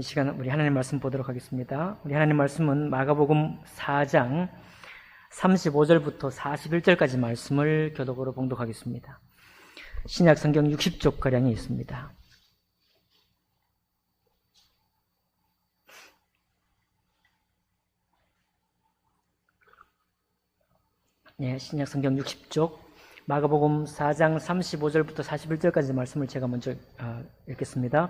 이 시간 우리 하나님 말씀 보도록 하겠습니다. 우리 하나님 말씀은 마가복음 4장 35절부터 41절까지 말씀을 교독으로 봉독하겠습니다. 신약 성경 60쪽가량이 있습니다. 네, 신약 성경 60쪽 마가복음 4장 35절부터 41절까지 말씀을 제가 먼저 읽겠습니다.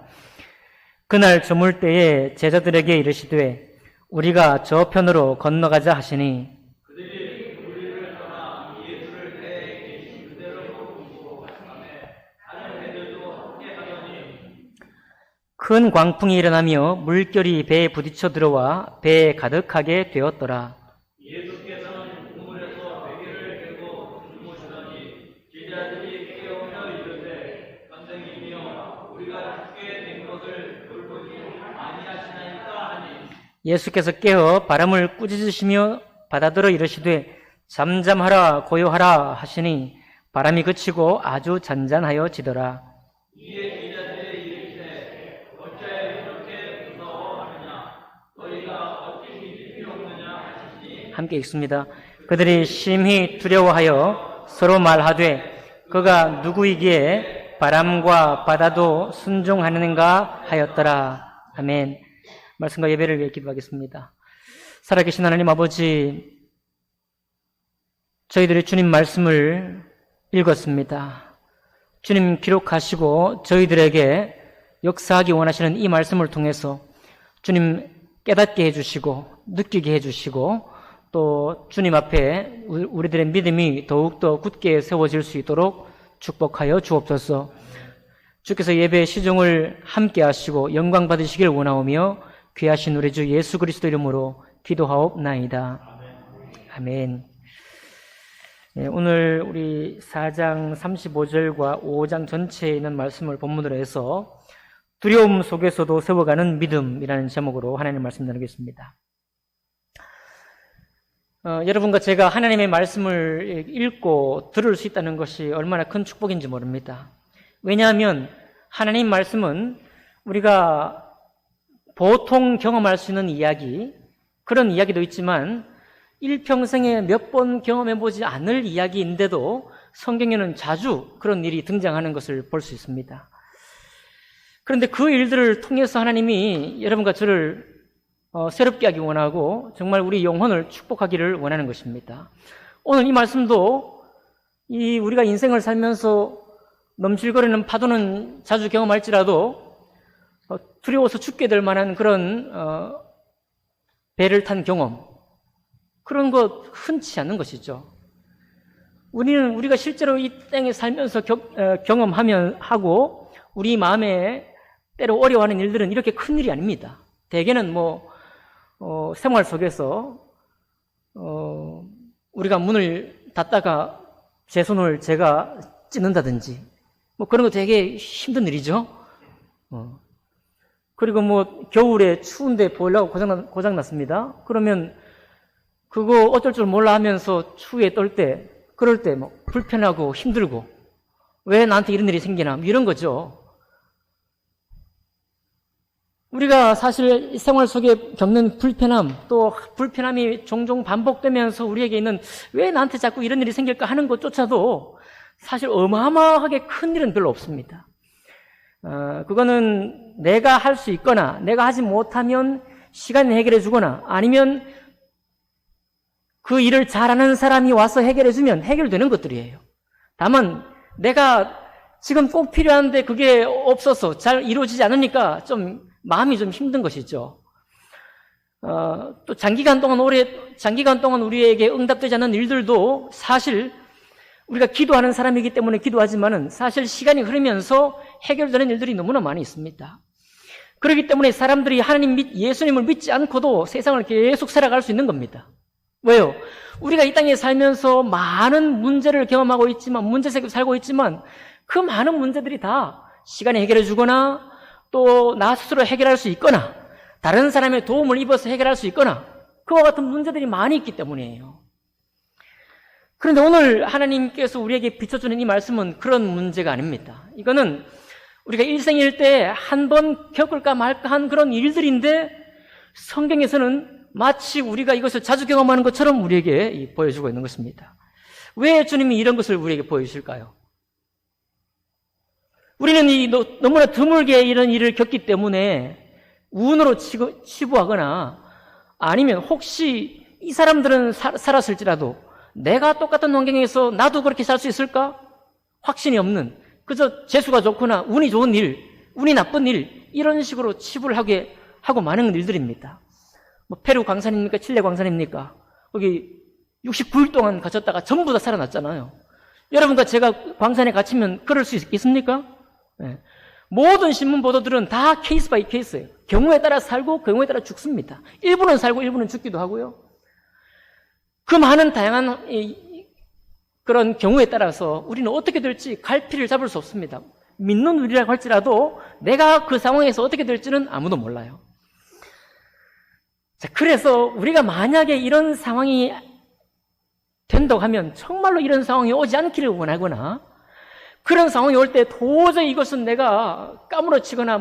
그날 저물 때에 제자들에게 이르시되 우리가 저편으로 건너가자 하시니 그들이 우리를 떠나 예수를 배에 계신 그대로 보고 가시매 다른 배들도 함께 하더니 큰 광풍이 일어나며 물결이 배에 부딪혀 들어와 배에 가득하게 되었더라. 예수께서는 우물에서 베개를 들고 주무시더니 제자들이 깨어나 이르되 선생님이여 우리가 죽게 된 것을 돌보지 아니하시나이까 하니 예수께서 깨어 바람을 꾸짖으시며 바다더러 이르시되 잠잠하라 고요하라 하시니 바람이 그치고 아주 잔잔하여 지더라. 이에 제자들이 이르시되 어찌하여 이렇게 무서워하느냐 너희가 어찌 믿음이 없느냐 하시니 함께 읽습니다. 그들이 심히 두려워하여 서로 말하되 그가 누구이기에 바람과 바다도 순종하는가 하였더라. 아멘. 말씀과 예배를 위해 기도하겠습니다. 살아계신 하나님 아버지, 저희들이 주님 말씀을 읽었습니다. 주님 기록하시고 저희들에게 역사하기 원하시는 이 말씀을 통해서 주님 깨닫게 해주시고 느끼게 해주시고 또 주님 앞에 우리들의 믿음이 더욱더 굳게 세워질 수 있도록 축복하여 주옵소서. 주께서 예배의 시종을 함께 하시고 영광 받으시길 원하오며 귀하신 우리 주 예수 그리스도 이름으로 기도하옵나이다. 아멘. 네, 오늘 우리 4장 35절과 5장 전체에 있는 말씀을 본문으로 해서 두려움 속에서도 세워가는 믿음이라는 제목으로 하나님의 말씀 나누겠습니다. 여러분과 제가 하나님의 말씀을 읽고 들을 수 있다는 것이 얼마나 큰 축복인지 모릅니다. 왜냐하면 하나님 말씀은 우리가 보통 경험할 수 있는 이야기, 그런 이야기도 있지만 일평생에 몇 번 경험해보지 않을 이야기인데도 성경에는 자주 그런 일이 등장하는 것을 볼 수 있습니다. 그런데 그 일들을 통해서 하나님이 여러분과 저를 새롭게 하기 원하고 정말 우리 영혼을 축복하기를 원하는 것입니다. 오늘 이 말씀도 우리가 인생을 살면서 넘실거리는 파도는 자주 경험할지라도 두려워서 죽게 될 만한 그런 배를 탄 경험, 그런 것 흔치 않는 것이죠. 우리가 실제로 이 땅에 살면서 경험하고 우리 마음에 때로 어려워하는 일들은 이렇게 큰 일이 아닙니다. 대개는 생활 속에서 우리가 문을 닫다가 제 손을 제가 찢는다든지 그런 거 되게 힘든 일이죠. 그리고 겨울에 추운데 보일러가 고장났습니다. 그러면 그거 어쩔 줄 몰라 하면서 추위에 그럴 때 불편하고 힘들고 왜 나한테 이런 일이 생기나 이런 거죠. 우리가 사실 생활 속에 겪는 불편함, 또 불편함이 종종 반복되면서 우리에게 있는 왜 나한테 자꾸 이런 일이 생길까 하는 것조차도 사실 어마어마하게 큰 일은 별로 없습니다. 그거는 내가 할 수 있거나 내가 하지 못하면 시간이 해결해 주거나 아니면 그 일을 잘하는 사람이 와서 해결해 주면 해결되는 것들이에요. 다만 내가 지금 꼭 필요한데 그게 없어서 잘 이루어지지 않으니까 마음이 좀 힘든 것이죠. 또 장기간 동안 우리에게 응답되지 않는 일들도 사실 우리가 기도하는 사람이기 때문에 기도하지만은 사실 시간이 흐르면서 해결되는 일들이 너무나 많이 있습니다. 그렇기 때문에 사람들이 예수님을 믿지 않고도 세상을 계속 살아갈 수 있는 겁니다. 왜요? 우리가 이 땅에 살면서 많은 문제를 경험하고 있지만, 문제 속에 살고 있지만, 그 많은 문제들이 다 시간에 해결해 주거나, 또 나 스스로 해결할 수 있거나, 다른 사람의 도움을 입어서 해결할 수 있거나, 그와 같은 문제들이 많이 있기 때문이에요. 그런데 오늘 하나님께서 우리에게 비춰주는 이 말씀은 그런 문제가 아닙니다. 이거는 우리가 일생일 때 한 번 겪을까 말까 한 그런 일들인데 성경에서는 마치 우리가 이것을 자주 경험하는 것처럼 우리에게 보여주고 있는 것입니다. 왜 주님이 이런 것을 우리에게 보여주실까요? 우리는 너무나 드물게 이런 일을 겪기 때문에 운으로 치부하거나 아니면 혹시 이 사람들은 살았을지라도 내가 똑같은 환경에서 나도 그렇게 살 수 있을까? 확신이 없는, 그저 재수가 좋거나 운이 좋은 일, 운이 나쁜 일, 이런 식으로 치부를 하고 많은 일들입니다. 페루 광산입니까? 칠레 광산입니까? 거기 69일 동안 갇혔다가 전부 다 살아났잖아요. 여러분과 제가 광산에 갇히면 그럴 수 있겠습니까? 네. 모든 신문 보도들은 다 케이스 바이 케이스예요. 경우에 따라 살고 경우에 따라 죽습니다. 일부는 살고 일부는 죽기도 하고요. 그 많은 다양한 그런 경우에 따라서 우리는 어떻게 될지 갈피를 잡을 수 없습니다. 믿는 우리라고 할지라도 내가 그 상황에서 어떻게 될지는 아무도 몰라요. 자, 그래서 우리가 만약에 이런 상황이 된다고 하면 정말로 이런 상황이 오지 않기를 원하거나 그런 상황이 올 때 도저히 이것은 내가 까무러치거나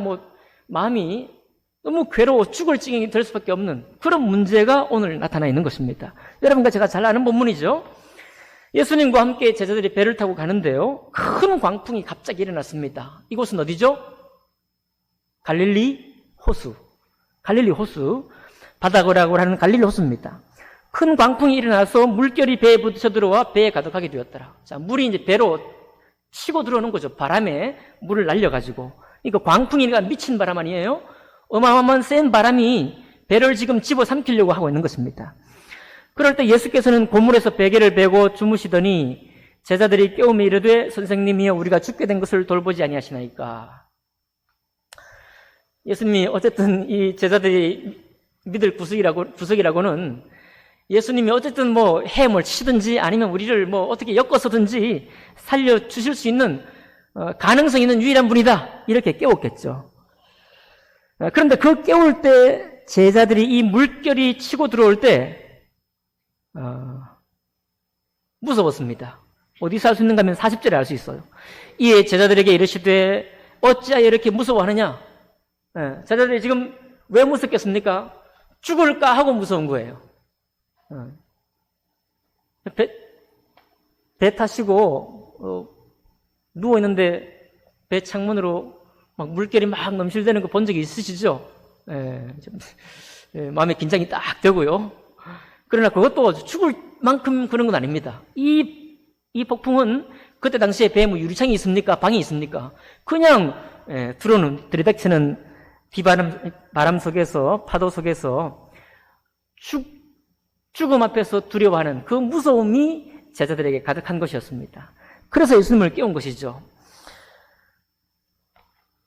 마음이 너무 괴로워 죽을 지경이 될 수밖에 없는 그런 문제가 오늘 나타나 있는 것입니다. 여러분과 제가 잘 아는 본문이죠. 예수님과 함께 제자들이 배를 타고 가는데요. 큰 광풍이 갑자기 일어났습니다. 이곳은 어디죠? 갈릴리 호수. 갈릴리 호수. 바다고라고 하는 갈릴리 호수입니다. 큰 광풍이 일어나서 물결이 배에 부딪혀 들어와 배에 가득하게 되었더라. 자, 물이 이제 배로 치고 들어오는 거죠. 바람에 물을 날려가지고. 이거 광풍이니까 미친 바람 아니에요? 어마어마한 센 바람이 배를 지금 집어삼키려고 하고 있는 것입니다. 그럴 때 예수께서는 고물에서 베개를 베고 주무시더니 제자들이 깨우며 이르되 선생님이여 우리가 죽게 된 것을 돌보지 아니하시나이까. 예수님이 어쨌든 이 제자들이 믿을 구석이라고는 예수님이 어쨌든 해물 치든지 아니면 우리를 어떻게 엮어서든지 살려주실 수 있는 가능성 있는 유일한 분이다. 이렇게 깨웠겠죠. 그런데 그 깨울 때 제자들이 이 물결이 치고 들어올 때 무서웠습니다. 어디서 알 수 있는가 하면 40절에 알 수 있어요. 이에 제자들에게 이르시되 어찌하여 이렇게 무서워하느냐. 제자들이 지금 왜 무섭겠습니까? 죽을까 하고 무서운 거예요. 배 타시고 누워있는데 배 창문으로 막 물결이 막 넘실대는 거 본 적이 있으시죠? 마음에 긴장이 딱 되고요. 그러나 그것도 죽을 만큼 그런 건 아닙니다. 이 폭풍은 그때 당시에 배에 유리창이 있습니까? 방이 있습니까? 그냥 들이닥치는 바람 속에서 파도 속에서 죽음 앞에서 두려워하는 그 무서움이 제자들에게 가득한 것이었습니다. 그래서 예수님을 깨운 것이죠.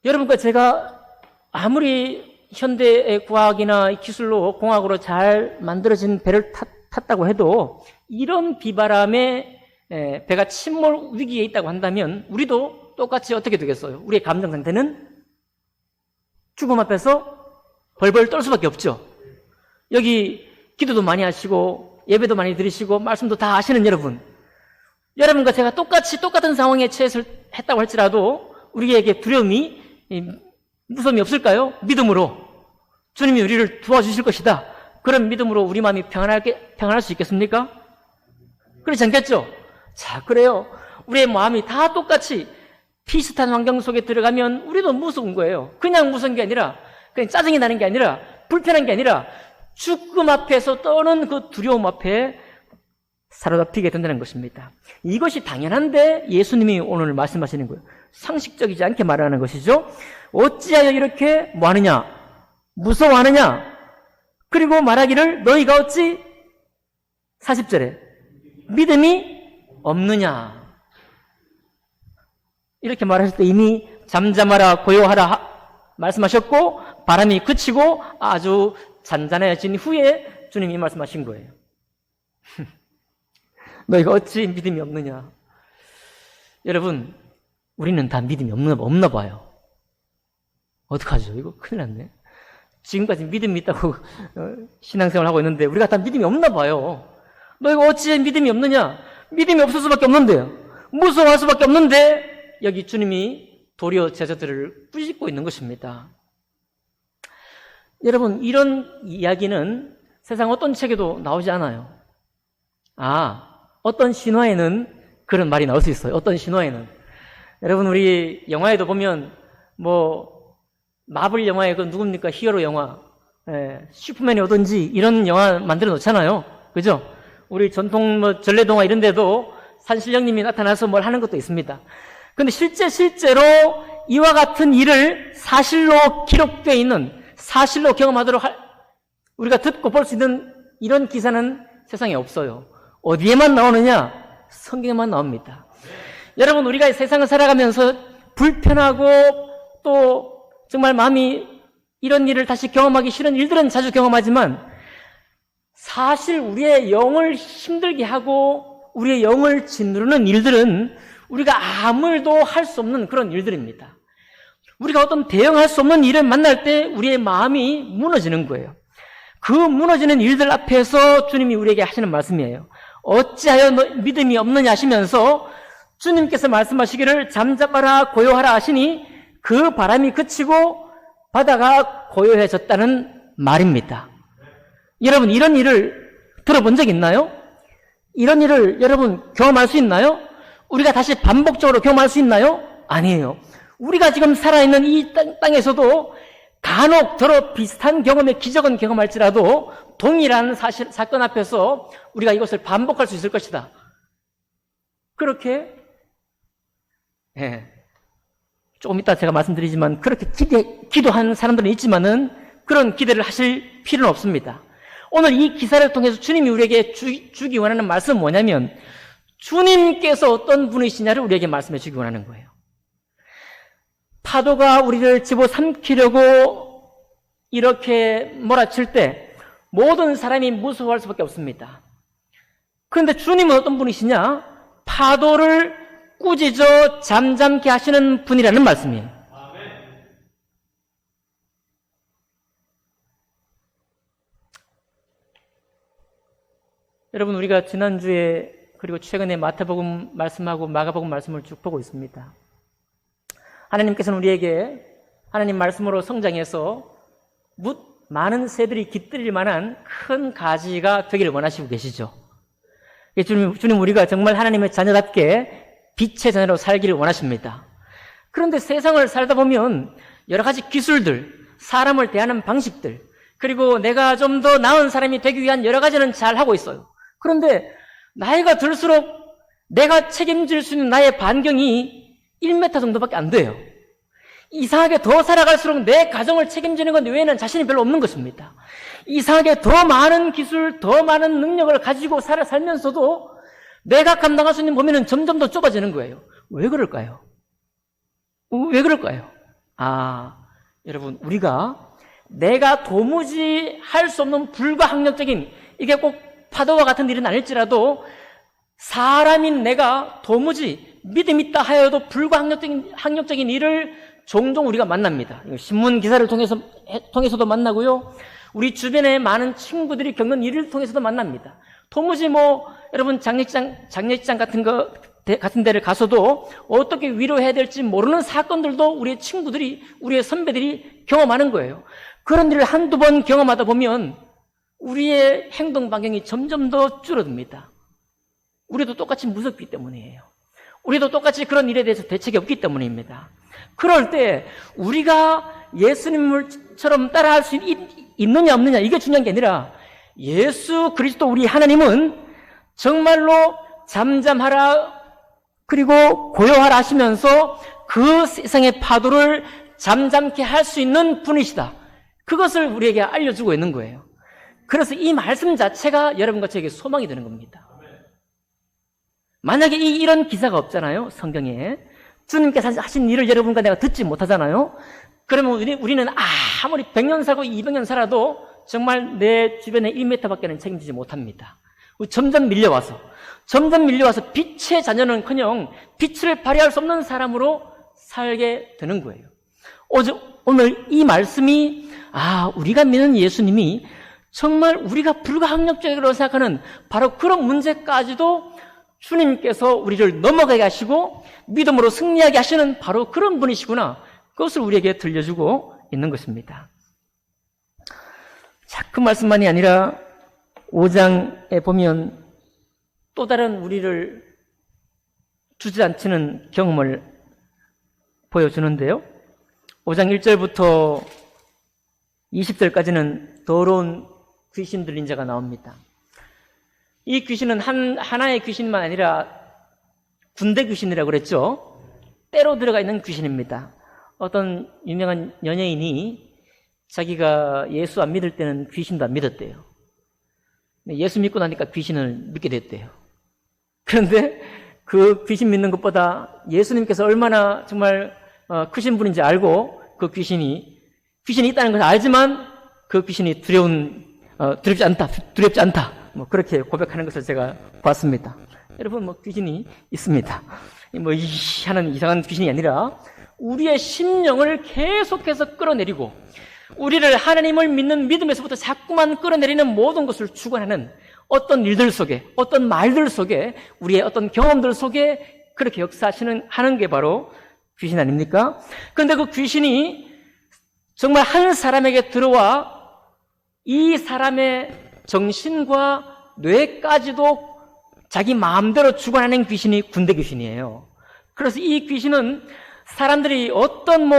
여러분과 제가 아무리 현대의 과학이나 기술로 공학으로 잘 만들어진 배를 탔다고 해도 이런 비바람에 배가 침몰 위기에 있다고 한다면 우리도 똑같이 어떻게 되겠어요? 우리의 감정 상태는 죽음 앞에서 벌벌 떨 수밖에 없죠. 여기 기도도 많이 하시고 예배도 많이 드리시고 말씀도 다 하시는 여러분과 제가 똑같은 상황에 했다고 할지라도 우리에게 두려움이 무서움이 없을까요? 믿음으로 주님이 우리를 도와주실 것이다. 그런 믿음으로 우리 마음이 평안할 수 있겠습니까? 그렇지 않겠죠? 자, 그래요. 우리의 마음이 다 똑같이 비슷한 환경 속에 들어가면 우리도 무서운 거예요. 그냥 무서운 게 아니라 그냥 짜증이 나는 게 아니라 불편한 게 아니라 죽음 앞에서 떠는 그 두려움 앞에 사로잡히게 된다는 것입니다. 이것이 당연한데 예수님이 오늘 말씀하시는 거예요. 상식적이지 않게 말하는 것이죠. 어찌하여 이렇게 뭐하느냐? 무서워하느냐? 그리고 말하기를 너희가 어찌 40절에 믿음이 없느냐? 이렇게 말하실 때 이미 잠잠하라 고요하라 말씀하셨고 바람이 그치고 아주 잔잔해진 후에 주님이 말씀하신 거예요. 너희가 어찌 믿음이 없느냐? 여러분, 우리는 다 믿음이 없나 봐요. 어떡하죠? 이거 큰일 났네. 지금까지 믿음이 있다고 신앙생활을 하고 있는데 우리가 다 믿음이 없나 봐요. 너희가 어찌 믿음이 없느냐? 믿음이 없을 수밖에 없는데요. 무서워할 수밖에 없는데 여기 주님이 도리어 제자들을 꾸짖고 있는 것입니다. 여러분, 이런 이야기는 세상 어떤 책에도 나오지 않아요. 어떤 신화에는 그런 말이 나올 수 있어요. 어떤 신화에는. 여러분, 우리 영화에도 보면 마블 영화에 그 누굽니까? 히어로 영화. 슈퍼맨이 오든지 이런 영화 만들어 놓잖아요. 그죠? 우리 전통 전래동화 이런 데도 산신령님이 나타나서 뭘 하는 것도 있습니다. 근데 실제로 이와 같은 일을 사실로 기록되어 있는, 사실로 경험하도록 우리가 듣고 볼 수 있는 이런 기사는 세상에 없어요. 어디에만 나오느냐? 성경에만 나옵니다. 여러분, 우리가 세상을 살아가면서 불편하고 또 정말 마음이 이런 일을 다시 경험하기 싫은 일들은 자주 경험하지만, 사실 우리의 영을 힘들게 하고 우리의 영을 짓누르는 일들은 우리가 아무 일도 할 수 없는 그런 일들입니다. 우리가 어떤 대응할 수 없는 일을 만날 때 우리의 마음이 무너지는 거예요. 그 무너지는 일들 앞에서 주님이 우리에게 하시는 말씀이에요. 어찌하여 믿음이 없느냐 하시면서 주님께서 말씀하시기를 잠잠하라 고요하라 하시니 그 바람이 그치고 바다가 고요해졌다는 말입니다. 여러분, 이런 일을 들어본 적 있나요? 이런 일을 여러분 경험할 수 있나요? 우리가 다시 반복적으로 경험할 수 있나요? 아니에요. 우리가 지금 살아있는 이 땅에서도 간혹 더러 비슷한 경험의 기적은 경험할지라도 동일한 사건 앞에서 우리가 이것을 반복할 수 있을 것이다. 그렇게 조금 이따 제가 말씀드리지만 그렇게 기도하는 사람들은 있지만은 그런 기대를 하실 필요는 없습니다. 오늘 이 기사를 통해서 주님이 우리에게 주기 원하는 말씀은 뭐냐면, 주님께서 어떤 분이시냐를 우리에게 말씀해 주기 원하는 거예요. 파도가 우리를 집어삼키려고 이렇게 몰아칠 때 모든 사람이 무서워할 수밖에 없습니다. 그런데 주님은 어떤 분이시냐? 파도를 꾸짖어 잠잠케 하시는 분이라는 말씀이에요. 여러분, 우리가 지난주에 그리고 최근에 마태복음 말씀하고 마가복음 말씀을 쭉 보고 있습니다. 하나님께서는 우리에게 하나님 말씀으로 성장해서 많은 새들이 깃들일 만한 큰 가지가 되기를 원하시고 계시죠. 주님 우리가 정말 하나님의 자녀답게 빛의 자녀로 살기를 원하십니다. 그런데 세상을 살다 보면 여러 가지 기술들, 사람을 대하는 방식들, 그리고 내가 좀 더 나은 사람이 되기 위한 여러 가지는 잘 하고 있어요. 그런데 나이가 들수록 내가 책임질 수 있는 나의 반경이 1m 정도밖에 안 돼요. 이상하게 더 살아갈수록 내 가정을 책임지는 것 외에는 자신이 별로 없는 것입니다. 이상하게 더 많은 기술, 더 많은 능력을 가지고 살면서도 내가 감당할 수 있는 범위는 점점 더 좁아지는 거예요. 왜 그럴까요? 왜 그럴까요? 여러분, 우리가 내가 도무지 할 수 없는 불가항력적인, 이게 꼭 파도와 같은 일은 아닐지라도 사람인 내가 도무지 믿음 있다 하여도 불가항력적인 일을 종종 우리가 만납니다. 신문 기사를 통해서도 만나고요. 우리 주변에 많은 친구들이 겪는 일을 통해서도 만납니다. 도무지 여러분 장례식장 같은 데를 가서도 어떻게 위로해야 될지 모르는 사건들도 우리의 친구들이, 우리의 선배들이 경험하는 거예요. 그런 일을 한두 번 경험하다 보면 우리의 행동 반경이 점점 더 줄어듭니다. 우리도 똑같이 무섭기 때문이에요. 우리도 똑같이 그런 일에 대해서 대책이 없기 때문입니다. 그럴 때 우리가 예수님처럼 따라할 수 있느냐 없느냐, 이게 중요한 게 아니라 예수 그리스도 우리 하나님은 정말로 잠잠하라 그리고 고요하라 하시면서 그 세상의 파도를 잠잠케 할 수 있는 분이시다. 그것을 우리에게 알려주고 있는 거예요. 그래서 이 말씀 자체가 여러분과 저에게 소망이 되는 겁니다. 만약에 이런 기사가 없잖아요, 성경에. 주님께서 하신 일을 여러분과 내가 듣지 못하잖아요. 그러면 우리는 아무리 100년 살고 200년 살아도 정말 내 주변에 1m밖에는 책임지지 못합니다. 점점 밀려와서 빛의 자녀는커녕 빛을 발휘할 수 없는 사람으로 살게 되는 거예요. 오늘 이 말씀이 우리가 믿는 예수님이 정말 우리가 불가항력적이라고 생각하는 바로 그런 문제까지도 주님께서 우리를 넘어가게 하시고 믿음으로 승리하게 하시는 바로 그런 분이시구나. 그것을 우리에게 들려주고 있는 것입니다. 자, 그 말씀만이 아니라 5장에 보면 또 다른 우리를 주저앉히는 경험을 보여주는데요. 5장 1절부터 20절까지는 더러운 귀신 들린 자가 나옵니다. 이 귀신은 하나의 귀신만 아니라 군대 귀신이라고 그랬죠. 때로 들어가 있는 귀신입니다. 어떤 유명한 연예인이 자기가 예수 안 믿을 때는 귀신도 안 믿었대요. 예수 믿고 나니까 귀신을 믿게 됐대요. 그런데 그 귀신 믿는 것보다 예수님께서 얼마나 정말 크신 분인지 알고 그 귀신이 있다는 것을 알지만 그 귀신이 두렵지 않다. 뭐 그렇게 고백하는 것을 제가 봤습니다. 여러분, 뭐 귀신이 있습니다. 하는 이상한 귀신이 아니라 우리의 심령을 계속해서 끌어내리고 우리를 하나님을 믿는 믿음에서부터 자꾸만 끌어내리는 모든 것을 주관하는 어떤 일들 속에, 어떤 말들 속에, 우리의 어떤 경험들 속에 그렇게 하는 게 바로 귀신 아닙니까? 그런데 그 귀신이 정말 한 사람에게 들어와 이 사람의 정신과 뇌까지도 자기 마음대로 주관하는 귀신이 군대 귀신이에요. 그래서 이 귀신은 사람들이 어떤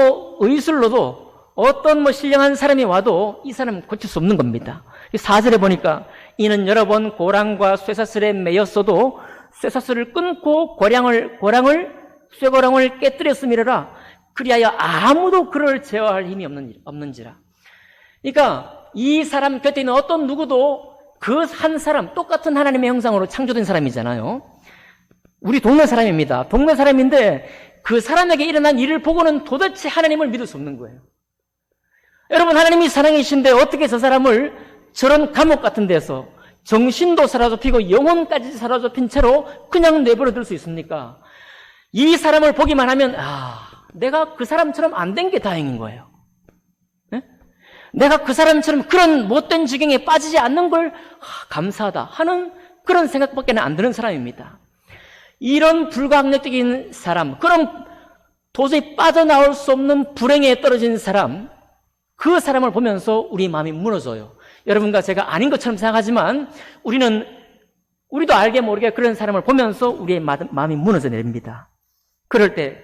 의술로도 어떤 신령한 사람이 와도 이 사람은 고칠 수 없는 겁니다. 4절에 보니까 이는 여러 번 고랑과 쇠사슬에 매였어도 쇠사슬을 끊고 쇠고랑을 깨뜨렸음이라 그리하여 아무도 그를 제어할 힘이 없는지라. 그러니까 이 사람 곁에 있는 어떤 누구도 그 한 사람, 똑같은 하나님의 형상으로 창조된 사람이잖아요. 우리 동네 사람입니다. 동네 사람인데 그 사람에게 일어난 일을 보고는 도대체 하나님을 믿을 수 없는 거예요. 여러분, 하나님이 사랑이신데 어떻게 저 사람을 저런 감옥 같은 데서 정신도 사라져피고 영혼까지 사라져핀 채로 그냥 내버려 둘 수 있습니까? 이 사람을 보기만 하면 내가 그 사람처럼 안 된 게 다행인 거예요. 네? 내가 그 사람처럼 그런 못된 지경에 빠지지 않는 걸 감사하다 하는 그런 생각밖에 안 드는 사람입니다. 이런 불가항력적인 사람, 그런 도저히 빠져나올 수 없는 불행에 떨어진 사람, 그 사람을 보면서 우리 마음이 무너져요. 여러분과 제가 아닌 것처럼 생각하지만 우리도 알게 모르게 그런 사람을 보면서 우리의 마음이 무너져 내립니다. 그럴 때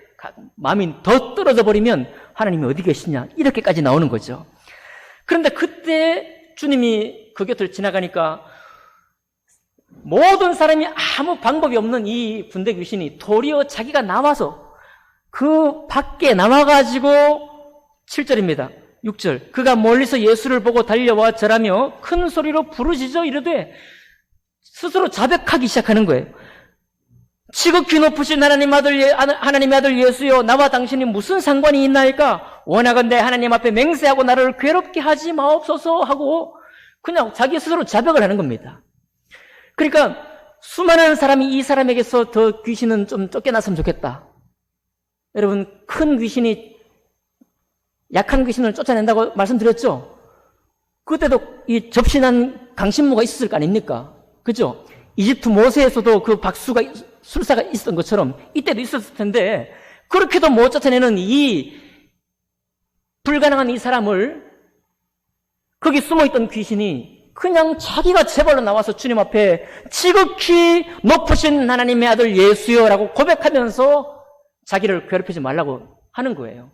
마음이 더 떨어져 버리면 하나님이 어디 계시냐 이렇게까지 나오는 거죠. 그런데 그때 주님이 그 곁을 지나가니까 모든 사람이 아무 방법이 없는 이 군대 귀신이 도리어 자기가 나와서 그 밖에 나와가지고 7절입니다. 6절 그가 멀리서 예수를 보고 달려와 절하며 큰 소리로 부르짖어 이르되 스스로 자백하기 시작하는 거예요. 지극히 높으신 하나님의 아들 예수여, 나와 당신이 무슨 상관이 있나이까? 원하건대 하나님 앞에 맹세하고 나를 괴롭게 하지 마옵소서 하고 그냥 자기 스스로 자백을 하는 겁니다. 그러니까 수많은 사람이 이 사람에게서 더 귀신은 좀 쫓겨났으면 좋겠다. 여러분, 큰 귀신이 약한 귀신을 쫓아낸다고 말씀드렸죠? 그때도 이 접신한 강신모가 있었을 거 아닙니까? 그죠? 이집트 모세에서도 그 술사가 있었던 것처럼 이때도 있었을 텐데 그렇게도 못 쫓아내는 이 불가능한 이 사람을 거기 숨어있던 귀신이 그냥 자기가 제발로 나와서 주님 앞에 지극히 높으신 하나님의 아들 예수여라고 고백하면서 자기를 괴롭히지 말라고 하는 거예요.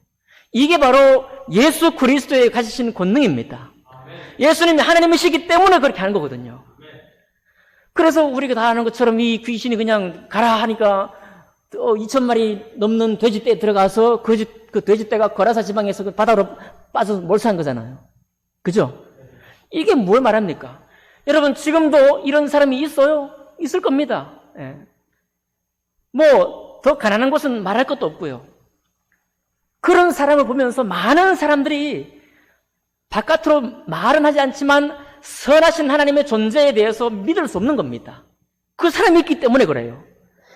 이게 바로 예수 그리스도의 가지신 권능입니다. 예수님이 하나님이시기 때문에 그렇게 하는 거거든요. 그래서 우리가 다 아는 것처럼 이 귀신이 그냥 가라 하니까 2,000마리 넘는 돼지떼에 들어가서 그 돼지떼가 거라사 지방에서 그 바다로 빠져서 몰수한 거잖아요. 그죠? 이게 뭘 말합니까? 여러분, 지금도 이런 사람이 있어요? 있을 겁니다. 예. 더 가난한 곳은 말할 것도 없고요. 그런 사람을 보면서 많은 사람들이 바깥으로 말은 하지 않지만 선하신 하나님의 존재에 대해서 믿을 수 없는 겁니다. 그 사람이 있기 때문에 그래요.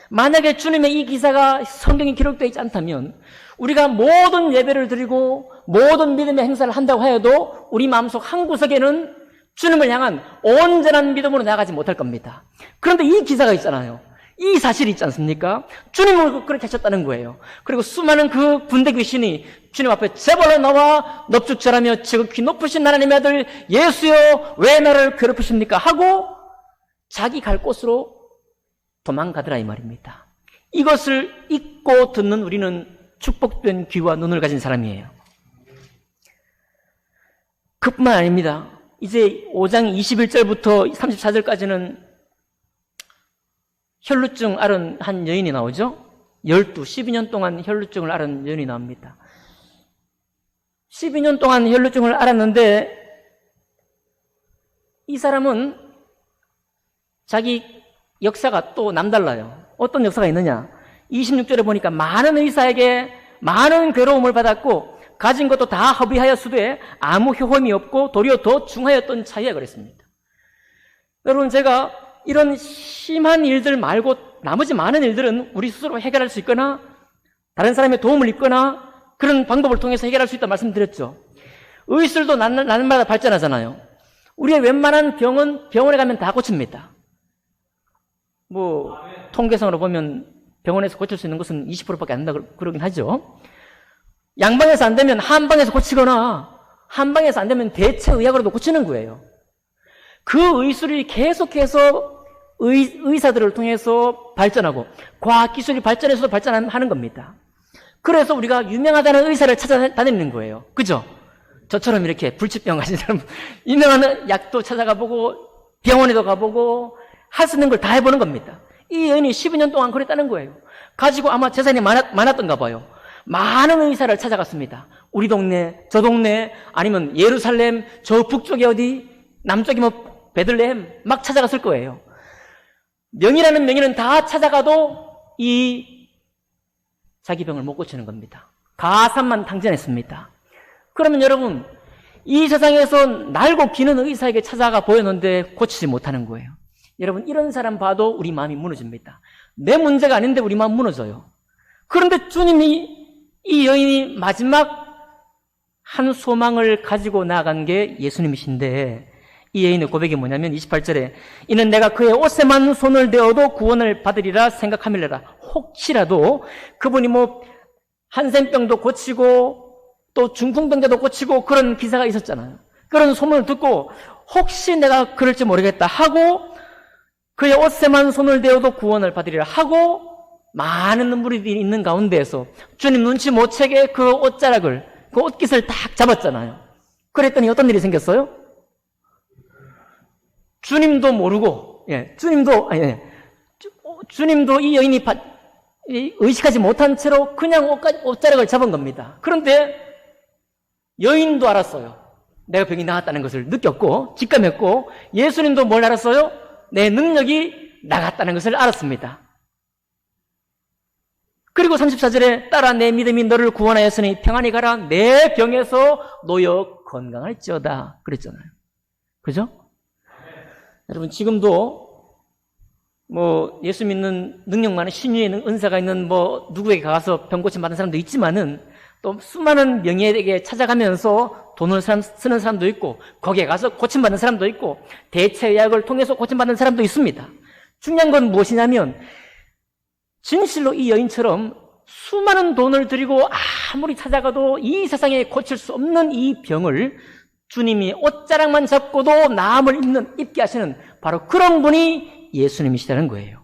만약에 주님의 이 기사가 성경에 기록되어 있지 않다면 우리가 모든 예배를 드리고 모든 믿음의 행사를 한다고 하여도 우리 마음속 한 구석에는 주님을 향한 온전한 믿음으로 나아가지 못할 겁니다. 그런데 이 기사가 있잖아요. 이 사실이 있지 않습니까? 주님을 그렇게 하셨다는 거예요. 그리고 수많은 그 군대 귀신이 주님 앞에 제발로 나와 넙죽절하며 지극히 높으신 하나님의 아들 예수여 왜 나를 괴롭히십니까? 하고 자기 갈 곳으로 도망가더라 이 말입니다. 이것을 잊고 듣는 우리는 축복된 귀와 눈을 가진 사람이에요. 그뿐만 아닙니다. 이제 5장 21절부터 34절까지는 혈루증 앓은 한 여인이 나오죠. 12년 동안 혈루증을 앓은 여인이 나옵니다. 12년 동안 혈루증을 앓았는데 이 사람은 자기 역사가 또 남달라요. 어떤 역사가 있느냐? 26절에 보니까 많은 의사에게 많은 괴로움을 받았고 가진 것도 다 허비하였으되 아무 효험이 없고 도리어 더 중하였던 차이에 그랬습니다. 여러분, 제가 이런 심한 일들 말고 나머지 많은 일들은 우리 스스로 해결할 수 있거나 다른 사람의 도움을 입거나 그런 방법을 통해서 해결할 수 있다고 말씀드렸죠. 의술도 날마다 발전하잖아요. 우리의 웬만한 병은 병원에 가면 다 고칩니다. 통계상으로 보면 병원에서 고칠 수 있는 것은 20%밖에 안 된다 그러긴 하죠. 양방에서 안 되면 한방에서 고치거나 한방에서 안 되면 대체 의학으로도 고치는 거예요. 그 의술이 계속해서 의사들을 통해서 발전하고 과학기술이 발전해서도 발전하는 겁니다. 그래서 우리가 유명하다는 의사를 찾아다니는 거예요. 그죠? 저처럼 이렇게 불치병 가진 사람 유명한 약도 찾아가 보고 병원에도 가보고 할 수 있는 걸 다 해보는 겁니다. 이 여인이 12년 동안 그랬다는 거예요. 가지고 아마 재산이 많았던가 봐요. 많은 의사를 찾아갔습니다. 우리 동네, 저 동네, 아니면 예루살렘, 저 북쪽에 어디, 남쪽이 베들레헴 막 찾아갔을 거예요. 명의라는 명의는 다 찾아가도 이 자기 병을 못 고치는 겁니다. 가산만 탕진했습니다. 그러면 여러분, 이 세상에서 날고 기는 의사에게 찾아가 보였는데 고치지 못하는 거예요. 여러분, 이런 사람 봐도 우리 마음이 무너집니다. 내 문제가 아닌데 우리 마음 무너져요. 그런데 주님이 이 여인이 마지막 한 소망을 가지고 나아간 게 예수님이신데 이 여인의 고백이 뭐냐면 28절에 이는 내가 그의 옷에만 손을 대어도 구원을 받으리라 생각함이라. 혹시라도 그분이 한센병도 고치고 또 중풍병자도 고치고 그런 기사가 있었잖아요. 그런 소문을 듣고 혹시 내가 그럴지 모르겠다 하고 그의 옷에만 손을 대어도 구원을 받으리라 하고 많은 눈물이 있는 가운데에서 주님 눈치 못 채게 그 옷자락을, 그 옷깃을 딱 잡았잖아요. 그랬더니 어떤 일이 생겼어요? 주님도 모르고, 주님도 이 여인이 의식하지 못한 채로 그냥 옷자락을 잡은 겁니다. 그런데 여인도 알았어요. 내가 병이 나았다는 것을 느꼈고, 직감했고, 예수님도 뭘 알았어요? 내 능력이 나갔다는 것을 알았습니다. 그리고 34절에 따라 내 믿음이 너를 구원하였으니 평안히 가라 내 병에서 놓여 건강할지어다 그랬잖아요. 그죠? 여러분, 지금도 예수 믿는 능력 많은 신유의 은사가 있는 누구에게 가서 병 고침 받은 사람도 있지만은 또 수많은 명의에게 찾아가면서 돈을 쓰는 사람도 있고 거기에 가서 고침 받는 사람도 있고 대체의학을 통해서 고침 받는 사람도 있습니다. 중요한 건 무엇이냐면 진실로 이 여인처럼 수많은 돈을 들이고 아무리 찾아가도 이 세상에 고칠 수 없는 이 병을 주님이 옷자락만 잡고도 남을 입게 하시는 바로 그런 분이 예수님이시라는 거예요.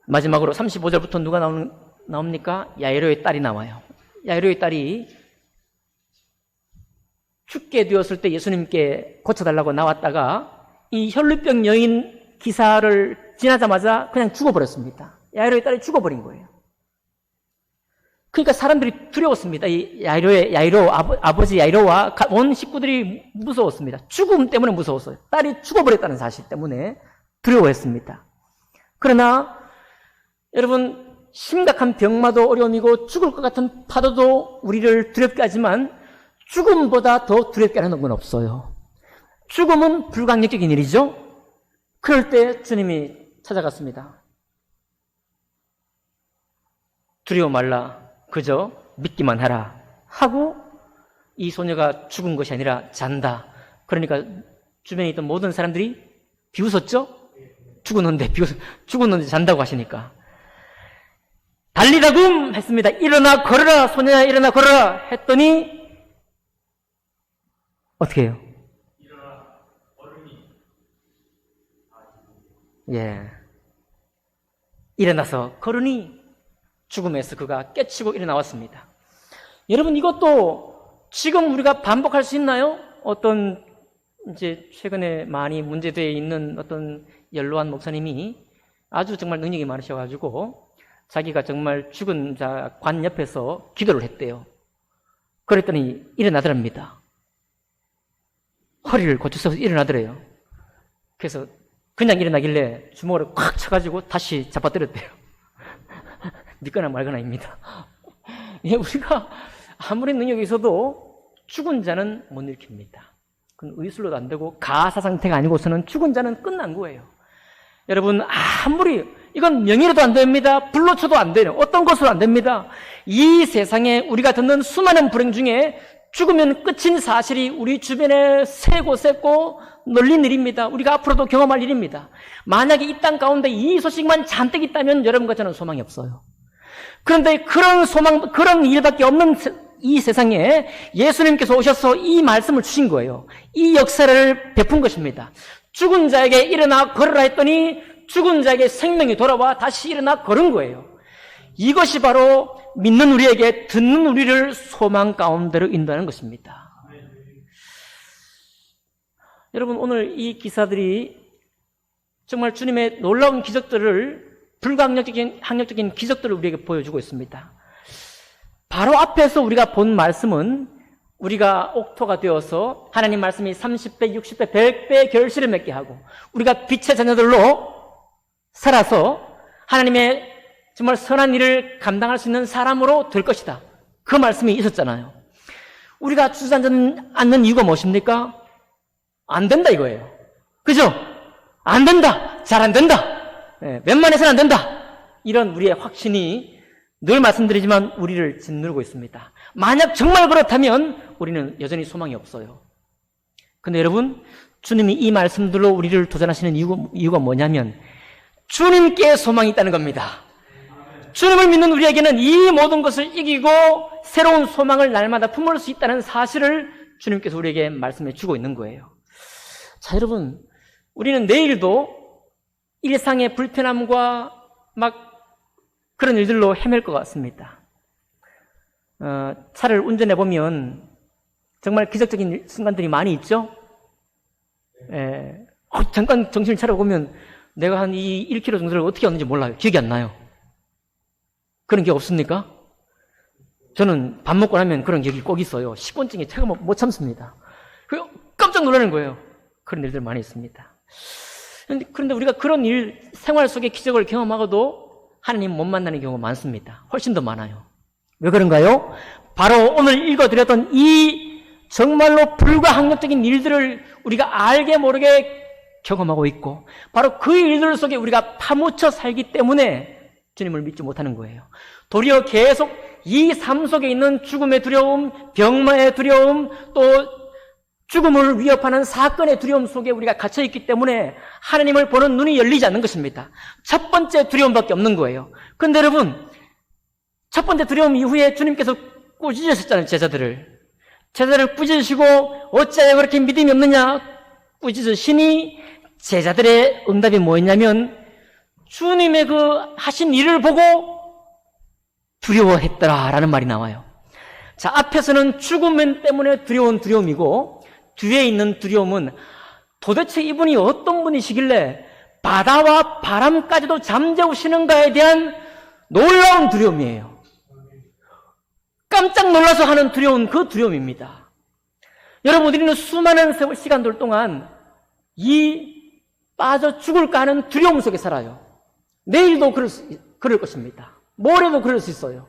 마지막으로 35절부터 누가 나옵니까? 야이로의 딸이 나와요. 야이로의 딸이 죽게 되었을 때 예수님께 고쳐달라고 나왔다가 이 혈루병 여인 기사를 지나자마자 그냥 죽어버렸습니다. 야이로의 딸이 죽어버린 거예요. 그러니까 사람들이 두려웠습니다. 이 아버지 야이로와 온 식구들이 무서웠습니다. 죽음 때문에 무서웠어요. 딸이 죽어버렸다는 사실 때문에 두려워했습니다. 그러나 여러분, 심각한 병마도 어려움이고 죽을 것 같은 파도도 우리를 두렵게 하지만 죽음보다 더 두렵게 하는 건 없어요. 죽음은 불가항력적인 일이죠. 그럴 때 주님이 찾아갔습니다. 두려워 말라. 그저 믿기만 하라. 하고 이 소녀가 죽은 것이 아니라 잔다. 그러니까 주변에 있던 모든 사람들이 비웃었죠? 죽었는데 잔다고 하시니까. 달리라굼 했습니다. 일어나 걸어라 소년아 일어나 걸어라 했더니 어떻게 해요? 예. 일어나서 걸으니 죽음에서 그가 깨치고 일어나왔습니다. 여러분 이것도 지금 우리가 반복할 수 있나요? 어떤 이제 최근에 많이 문제되어 있는 어떤 연로한 목사님이 아주 정말 능력이 많으셔가지고 자기가 정말 죽은 자 관 옆에서 기도를 했대요. 그랬더니 일어나더랍니다. 허리를 고쳐서 일어나더래요. 그래서 그냥 일어나길래 주먹으로 콱 쳐가지고 다시 잡아뜨렸대요. 믿거나 말거나입니다. 예, 우리가 아무리 능력이 있어도 죽은 자는 못 일으킵니다. 그건 의술로도 안 되고 가사 상태가 아니고서는 죽은 자는 끝난 거예요. 여러분 아무리 이건 명의로도 안 됩니다. 불로 쳐도 안 돼요. 어떤 것으로 안 됩니다. 이 세상에 우리가 듣는 수많은 불행 중에 죽으면 끝인 사실이 우리 주변에 새고 널린 일입니다. 우리가 앞으로도 경험할 일입니다. 만약에 이 땅 가운데 이 소식만 잔뜩 있다면 여러분과 저는 소망이 없어요. 그런데 그런 일밖에 없는 이 세상에 예수님께서 오셔서 이 말씀을 주신 거예요. 이 역사를 베푼 것입니다. 죽은 자에게 일어나 걸으라 했더니 죽은 자에게 생명이 돌아와 다시 일어나 걸은 거예요. 이것이 바로 믿는 우리에게 듣는 우리를 소망 가운데로 인도하는 것입니다. 여러분 오늘 이 기사들이 정말 주님의 놀라운 기적들을 불가항력적인 기적들을 우리에게 보여주고 있습니다. 바로 앞에서 우리가 본 말씀은 우리가 옥토가 되어서 하나님 말씀이 30배, 60배, 100배 결실을 맺게 하고 우리가 빛의 자녀들로 살아서 하나님의 정말 선한 일을 감당할 수 있는 사람으로 될 것이다. 그 말씀이 있었잖아요. 우리가 주저앉지 않는 이유가 무엇입니까? 안 된다 이거예요. 그죠? 안 된다. 잘 안 된다. 웬만해서는 안 된다. 이런 우리의 확신이 늘 말씀드리지만 우리를 짓누르고 있습니다. 만약 정말 그렇다면 우리는 여전히 소망이 없어요. 근데 여러분 주님이 이 말씀들로 우리를 도전하시는 이유가 뭐냐면 주님께 소망이 있다는 겁니다. 주님을 믿는 우리에게는 이 모든 것을 이기고 새로운 소망을 날마다 품을 수 있다는 사실을 주님께서 우리에게 말씀해 주고 있는 거예요. 자, 여러분, 우리는 내일도 일상의 불편함과 막 그런 일들로 헤맬 것 같습니다. 차를 운전해 보면 정말 기적적인 순간들이 많이 있죠? 잠깐 정신을 차려보면 내가 한 이 1km 정도를 어떻게 왔는지 몰라요. 기억이 안 나요. 그런 기억 없습니까? 저는 밥 먹고 나면 그런 기억이 꼭 있어요. 식곤증에 제가 못 참습니다. 깜짝 놀라는 거예요. 그런 일들 많이 있습니다. 그런데 우리가 그런 생활 속의 기적을 경험하고도 하나님 못 만나는 경우가 많습니다. 훨씬 더 많아요. 왜 그런가요? 바로 오늘 읽어드렸던 이 정말로 불가항력적인 일들을 우리가 알게 모르게 경험하고 있고 바로 그 일들 속에 우리가 파묻혀 살기 때문에 주님을 믿지 못하는 거예요. 도리어 계속 이 삶 속에 있는 죽음의 두려움, 병마의 두려움, 또 죽음을 위협하는 사건의 두려움 속에 우리가 갇혀있기 때문에 하나님을 보는 눈이 열리지 않는 것입니다. 첫 번째 두려움밖에 없는 거예요. 그런데 여러분, 첫 번째 두려움 이후에 주님께서 꾸짖으셨잖아요, 제자들을 꾸짖으시고 어찌하여 그렇게 믿음이 없느냐 꾸짖으시니 제자들의 응답이 뭐였냐면 주님의 그 하신 일을 보고 두려워했더라라는 말이 나와요. 자, 앞에서는 죽음 때문에 두려운 두려움이고 뒤에 있는 두려움은 도대체 이분이 어떤 분이시길래 바다와 바람까지도 잠재우시는가에 대한 놀라운 두려움이에요. 깜짝 놀라서 하는 두려운 그 두려움입니다. 여러분, 우리는 수많은 세월 시간들 동안 이 빠져 죽을까 하는 두려움 속에 살아요. 내일도 그럴 것입니다. 모레도 그럴 수 있어요.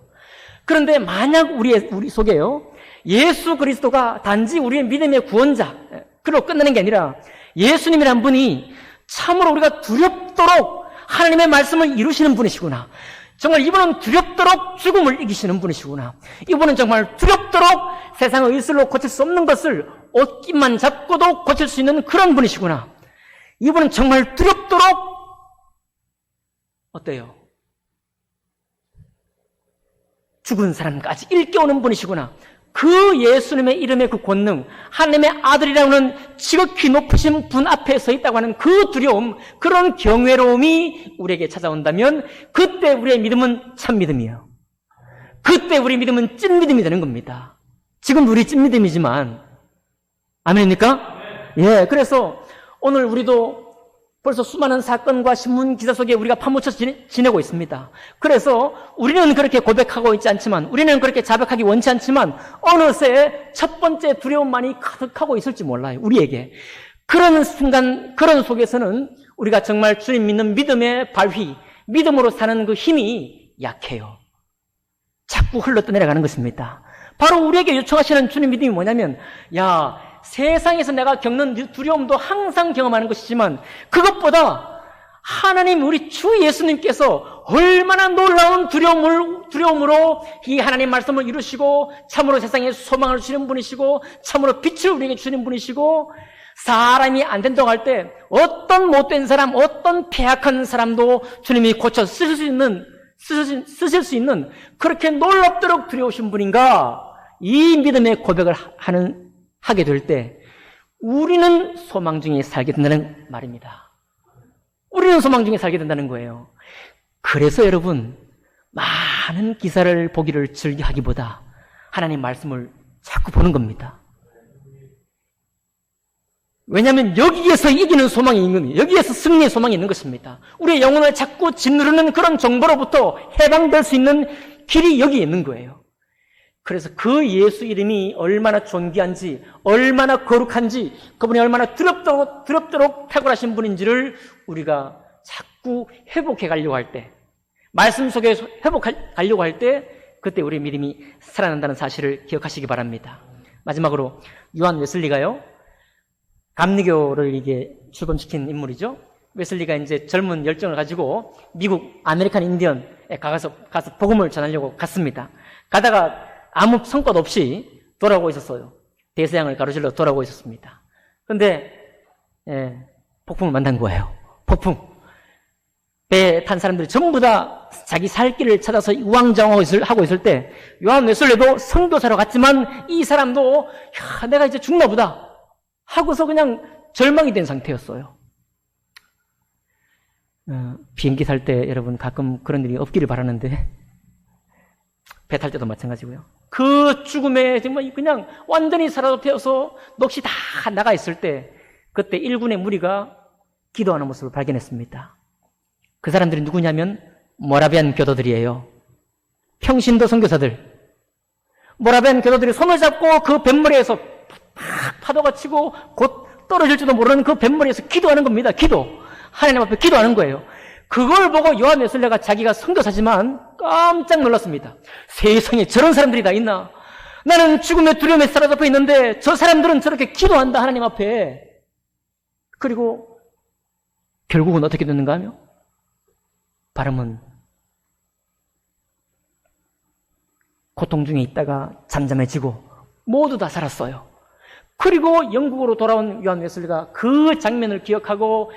그런데 만약 우리 속에요, 예수 그리스도가 단지 우리의 믿음의 구원자, 그로 끝나는 게 아니라 예수님이란 분이 참으로 우리가 두렵도록 하나님의 말씀을 이루시는 분이시구나. 정말 이분은 두렵도록 죽음을 이기시는 분이시구나. 이분은 정말 두렵도록 세상의 의술로 고칠 수 없는 것을 옷깃만 잡고도 고칠 수 있는 그런 분이시구나. 이분은 정말 두렵도록 어때요? 죽은 사람까지 일깨우는 분이시구나. 그 예수님의 이름의 그 권능, 하나님의 아들이라는 지극히 높으신 분 앞에 서 있다고 하는 그 두려움, 그런 경외로움이 우리에게 찾아온다면 그때 우리의 믿음은 참 믿음이에요. 그때 우리 믿음은 찐 믿음이 되는 겁니다. 지금 우리 찐 믿음이지만, 아멘입니까? 예, 그래서 오늘 우리도 벌써 수많은 사건과 신문 기사 속에 우리가 파묻혀서 지내고 있습니다. 그래서 우리는 그렇게 고백하고 있지 않지만, 우리는 그렇게 자백하기 원치 않지만 어느새 첫 번째 두려움만이 가득하고 있을지 몰라요. 우리에게. 그런 순간, 그런 속에서는 우리가 정말 주님 믿는 믿음의 발휘, 믿음으로 사는 그 힘이 약해요. 자꾸 흘러떠내려가는 것입니다. 바로 우리에게 요청하시는 주님 믿음이 뭐냐면, 야, 세상에서 내가 겪는 두려움도 항상 경험하는 것이지만 그것보다 하나님 우리 주 예수님께서 얼마나 놀라운 두려움으로 이 하나님 말씀을 이루시고 참으로 세상에 소망을 주시는 분이시고 참으로 빛을 우리에게 주시는 분이시고 사람이 안 된다고 할 때 어떤 못된 사람, 어떤 패악한 사람도 주님이 고쳐 쓰실 수 있는 그렇게 놀랍도록 두려우신 분인가, 이 믿음의 고백을 하게 될 때 우리는 소망 중에 살게 된다는 말입니다. 우리는 소망 중에 살게 된다는 거예요. 그래서 여러분, 많은 기사를 보기를 즐겨하기보다 하나님 말씀을 자꾸 보는 겁니다. 왜냐하면 여기에서 이기는 소망이 있는 거예요. 여기에서 승리의 소망이 있는 것입니다. 우리의 영혼을 자꾸 짓누르는 그런 정보로부터 해방될 수 있는 길이 여기에 있는 거예요. 그래서 그 예수 이름이 얼마나 존귀한지, 얼마나 거룩한지, 그분이 얼마나 두렵도록 탁월하신 분인지를 우리가 자꾸 회복해 가려고 할 때, 말씀 속에서 회복하려고 할 때, 그때 우리의 믿음이 살아난다는 사실을 기억하시기 바랍니다. 마지막으로 요한 웨슬리가요, 감리교를 이게 출범시킨 인물이죠. 웨슬리가 이제 젊은 열정을 가지고 미국 아메리칸 인디언에 가서 복음을 전하려고 갔습니다. 가다가 아무 성과도 없이 돌아오고 있었어요. 대서양을 가로질러 돌아오고 있었습니다. 그런데 폭풍을 만난 거예요. 폭풍. 배에 탄 사람들이 전부 다 자기 살 길을 찾아서 우왕좌왕하고 있을 때 요한 웨슬리도 선교사로 갔지만 이 사람도 야, 내가 이제 죽나 보다 하고서 그냥 절망이 된 상태였어요. 비행기 탈 때 여러분 가끔 그런 일이 없기를 바라는데 배 탈 때도 마찬가지고요. 그 죽음에 정말 그냥 완전히 사라져서 넋이 다 나가 있을 때 그때 일군의 무리가 기도하는 모습을 발견했습니다. 그 사람들이 누구냐면 모라비안 교도들이에요. 평신도 선교사들. 모라비안 교도들이 손을 잡고 그 뱃머리에서 팍 파도가 치고 곧 떨어질지도 모르는 그 뱃머리에서 기도하는 겁니다. 기도. 하나님 앞에 기도하는 거예요. 그걸 보고 요한 웨슬리가 자기가 선교사지만 깜짝 놀랐습니다. 세상에 저런 사람들이 다 있나? 나는 죽음의 두려움에 사로잡혀 있는데 저 사람들은 저렇게 기도한다, 하나님 앞에. 그리고 결국은 어떻게 됐는가 하며 바람은 고통 중에 있다가 잠잠해지고 모두 다 살았어요. 그리고 영국으로 돌아온 요한 웨슬리가 그 장면을 기억하고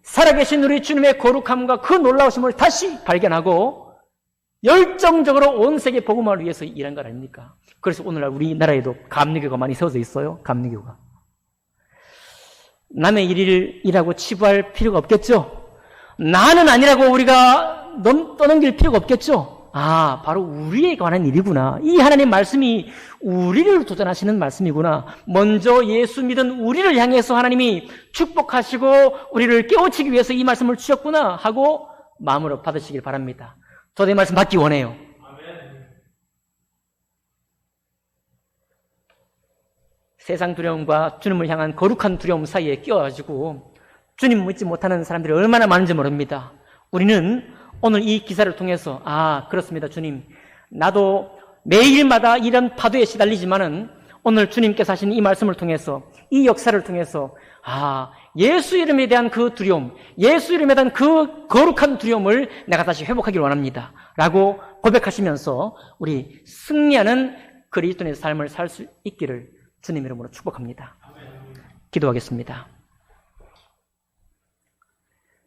살아계신 우리 주님의 거룩함과 그 놀라우심을 다시 발견하고 열정적으로 온 세계 복음화를 위해서 일한 것 아닙니까? 그래서 오늘날 우리나라에도 감리교가 많이 세워져 있어요. 감리교가. 남의 일을 일하고 치부할 필요가 없겠죠? 나는 아니라고 우리가 떠넘길 필요가 없겠죠? 아, 바로 우리에 관한 일이구나. 이 하나님 말씀이 우리를 도전하시는 말씀이구나. 먼저 예수 믿은 우리를 향해서 하나님이 축복하시고 우리를 깨우치기 위해서 이 말씀을 주셨구나 하고 마음으로 받으시길 바랍니다. 저도 이 말씀 받기 원해요. 세상 두려움과 주님을 향한 거룩한 두려움 사이에 끼어가지고 주님 믿지 못하는 사람들이 얼마나 많은지 모릅니다. 우리는 오늘 이 기사를 통해서 아, 그렇습니다. 주님, 나도 매일마다 이런 파도에 시달리지만은 오늘 주님께서 하신 이 말씀을 통해서 이 역사를 통해서 아, 예수 이름에 대한 그 두려움, 예수 이름에 대한 그 거룩한 두려움을 내가 다시 회복하기를 원합니다. 라고 고백하시면서 우리 승리하는 그리스도인의 삶을 살 수 있기를 주님 이름으로 축복합니다. 기도하겠습니다.